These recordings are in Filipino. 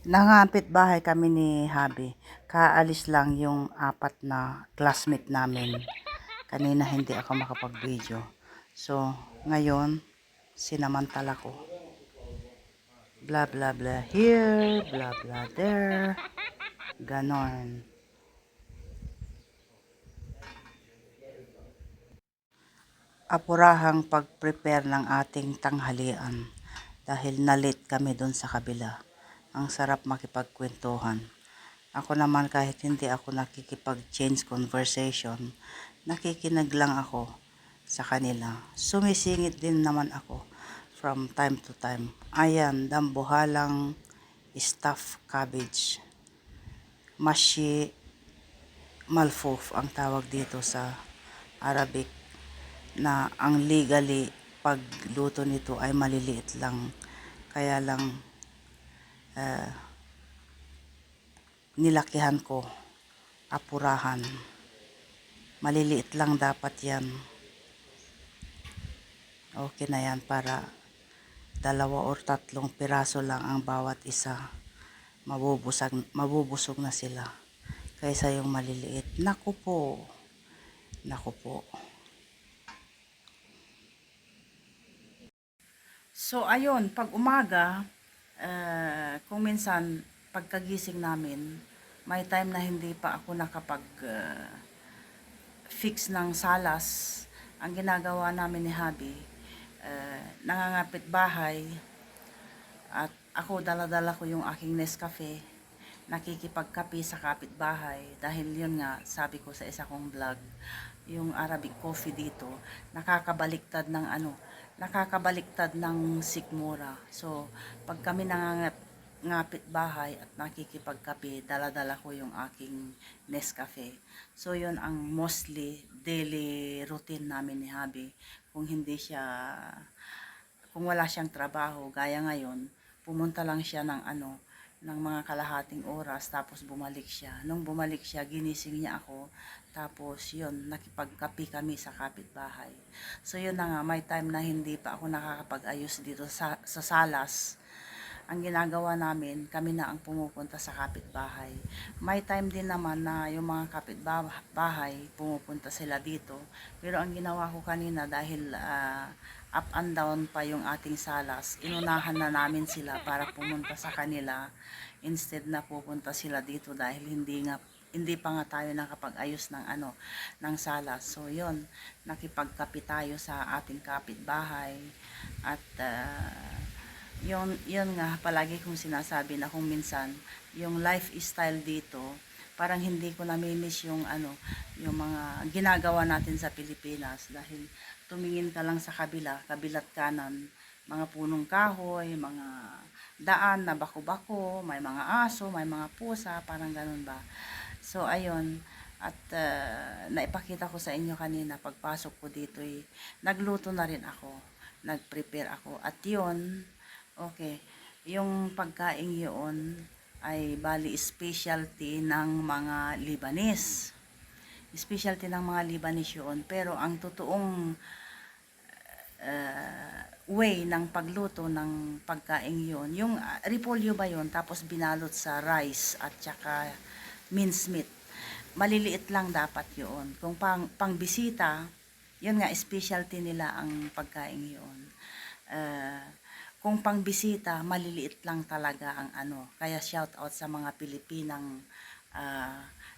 Nangapit bahay kami ni Habi. Kaalis lang yung 4 na classmate namin. Kanina hindi ako makapag-video. So, ngayon, sinamantala ko. Blah blah blah here, blah blah there. Ganon. Apurahang pag-prepare ng ating tanghalian. Dahil na-late kami doon sa kabila. Ang sarap makipagkwentuhan. Ako naman kahit hindi ako nakikipag-change conversation, nakikinig lang ako sa kanila. Sumisingit din naman ako from time to time. Ayan, dambuhalang stuffed cabbage. Mashi malfouf ang tawag dito sa Arabic, na ang legally pagluto nito ay maliliit lang. Kaya lang nilakihan ko, apurahan. Maliliit lang dapat yan. Okay na yan para 2 or 3 piraso lang ang bawat isa. Mabubusog na sila. Kaysa yung maliliit. Naku po. Naku po. So ayun, pag umaga, kung minsan pagkagising namin, may time na hindi pa ako nakapag fix ng salas. Ang ginagawa namin ni Habi, nangangapit bahay at ako dala-dala ko yung aking Nescafe, nakikipagkape sa kapitbahay dahil yun nga sabi ko sa isa kong vlog, yung Arabic coffee dito nakakabaliktad ng nakakabaliktad ng sikmura. So pag kami ngapit bahay at nakikipagkape, dala-dala ko yung aking Nescafe. So yun ang mostly daily routine namin ni Habi. Kung wala siyang trabaho, gaya ngayon, pumunta lang siya ng mga kalahating oras, tapos bumalik siya. Nung bumalik siya, ginising niya ako, tapos yun, nakipagkape kami sa kapitbahay. So yun na nga, may time na hindi pa ako nakakapag-ayos dito sa salas. Ang ginagawa namin, kami na ang pumupunta sa kapitbahay. May time din naman na yung mga kapitbahay, pumupunta sila dito. Pero ang ginawa ko kanina, dahil up and down pa yung ating salas, inunahan na namin sila para pumunta sa kanila. Instead na pupunta sila dito dahil hindi pa nga tayo nakapag-ayos ng salas. So yun, nakipagkape tayo sa ating kapitbahay at yun nga, palagi kong sinasabi na kung minsan, yung lifestyle dito, parang hindi ko namimiss yung mga ginagawa natin sa Pilipinas. Dahil tumingin ka lang sa kabilat kanan, mga punong kahoy, mga daan na bako-bako, may mga aso, may mga pusa, parang ganun ba. So, ayun, at naipakita ko sa inyo kanina, pagpasok ko dito, nagluto na rin ako, nag-prepare ako, at yun, okay, yung pagkain yun ay bali specialty ng mga Lebanese. Specialty ng mga Lebanese yun, pero ang totoong way ng pagluto ng pagkain yun, yung repolyo ba yun, tapos binalot sa rice at saka mincemeat. Maliliit lang dapat yun. Kung pang bisita, yun nga, specialty nila ang pagkain yun. Kung pang bisita, maliliit lang talaga ang Kaya shout out sa mga Pilipinang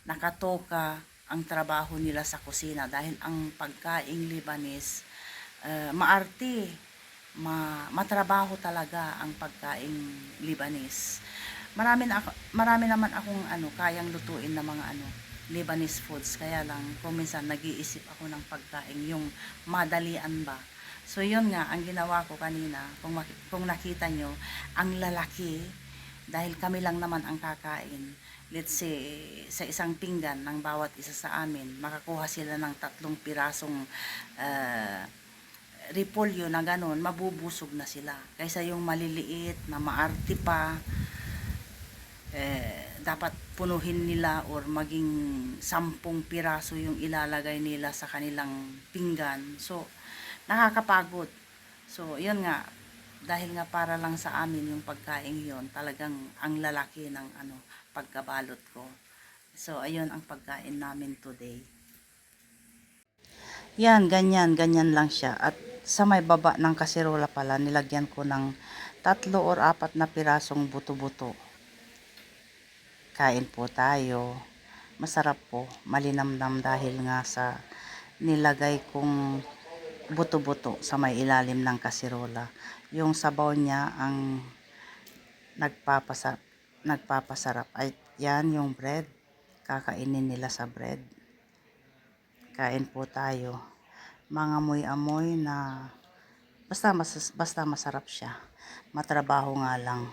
nakatoka ang trabaho nila sa kusina, dahil ang pagkaing Lebanese maarte, matrabaho talaga ang pagkaing Lebanese. Marami naman akong kayang lutuin na mga Lebanese foods, kaya lang kung minsan nag-iisip ako ng pagkain yung madalian ba. So yun nga, ang ginawa ko kanina, kung nakita nyo, ang lalaki, dahil kami lang naman ang kakain, let's say, sa isang pinggan ng bawat isa sa amin, makakuha sila ng 3 pirasong repolyo na ganon, mabubusog na sila. Kaysa yung maliliit na maarte pa, dapat punuhin nila or maging 10 piraso yung ilalagay nila sa kanilang pinggan. So, nakakapagod. So, yun nga, dahil nga para lang sa amin yung pagkain yon, talagang ang lalaki ng pagkabalot ko. So ayun ang pagkain namin today. Yan, ganyan, ganyan lang siya. At sa may baba ng kasirola pala, nilagyan ko ng 3 or 4 na pirasong buto-buto. Kain po tayo. Masarap po, malinamnam dahil nga sa nilagay kong buto-buto sa may ilalim ng kasirola. Yung sabaw niya ang nagpapasarap, nagpapasarap. Ay, yan yung bread. Kakainin nila sa bread. Kain po tayo. Mangamoy-amoy na basta masarap siya. Matrabaho nga lang.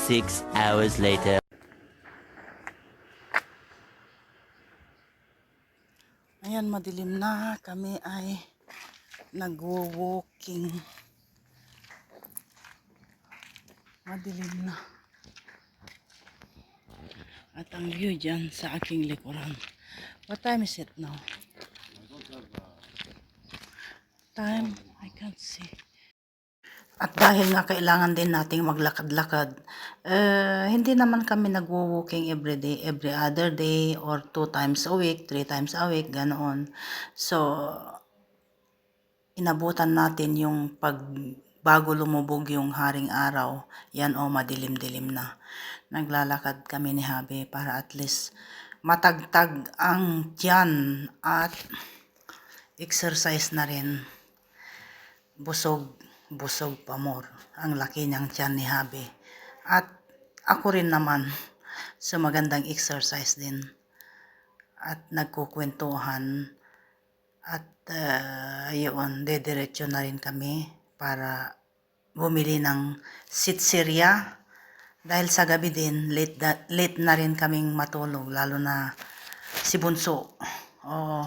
6 hours later. Ayan, madilim na. Kami ay nagwo-walking. Madilim na. At ang view dyan sa aking likuran. What time is it now? Time, I can't see. At dahil nga kailangan din nating maglakad-lakad, hindi naman kami nagwo-walking every day, every other day, or 2 times a week, 3 times a week, ganoon. So, inabutan natin yung bago lumubog yung haring araw, yan o madilim-dilim na. Naglalakad kami ni Habi para at least matagtag ang tiyan at exercise na rin. Busog pa more. Ang laki niyang tiyan ni Habi. At ako rin naman, so magandang exercise din. At nagkukwentuhan. At yun, dediretso na rin kami para bumili ng sitsirya. Dahil sa gabi din, late na rin kaming matulog, lalo na si Bunso. Oo,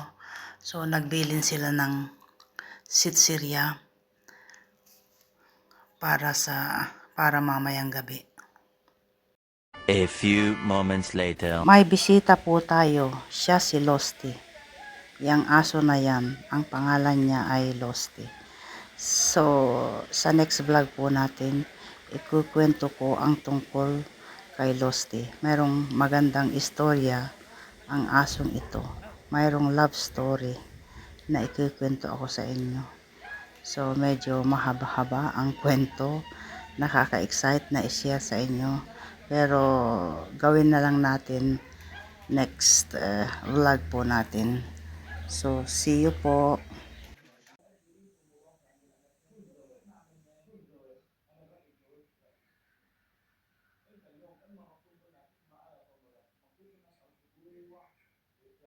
so nagbilin sila ng sitsirya para mamayang gabi. A few moments later. May bisita po tayo, siya si Losty. Yang aso na yan, ang pangalan niya ay Losty. So, sa next vlog po natin, ikukwento ko ang tungkol kay Losty. Mayroong magandang istorya ang asong ito. Mayroong love story na ikukwento ako sa inyo. So, medyo mahaba-haba ang kwento. Nakaka-excite na i-share sa inyo. Pero, gawin na lang natin next vlog po natin. So, see you po.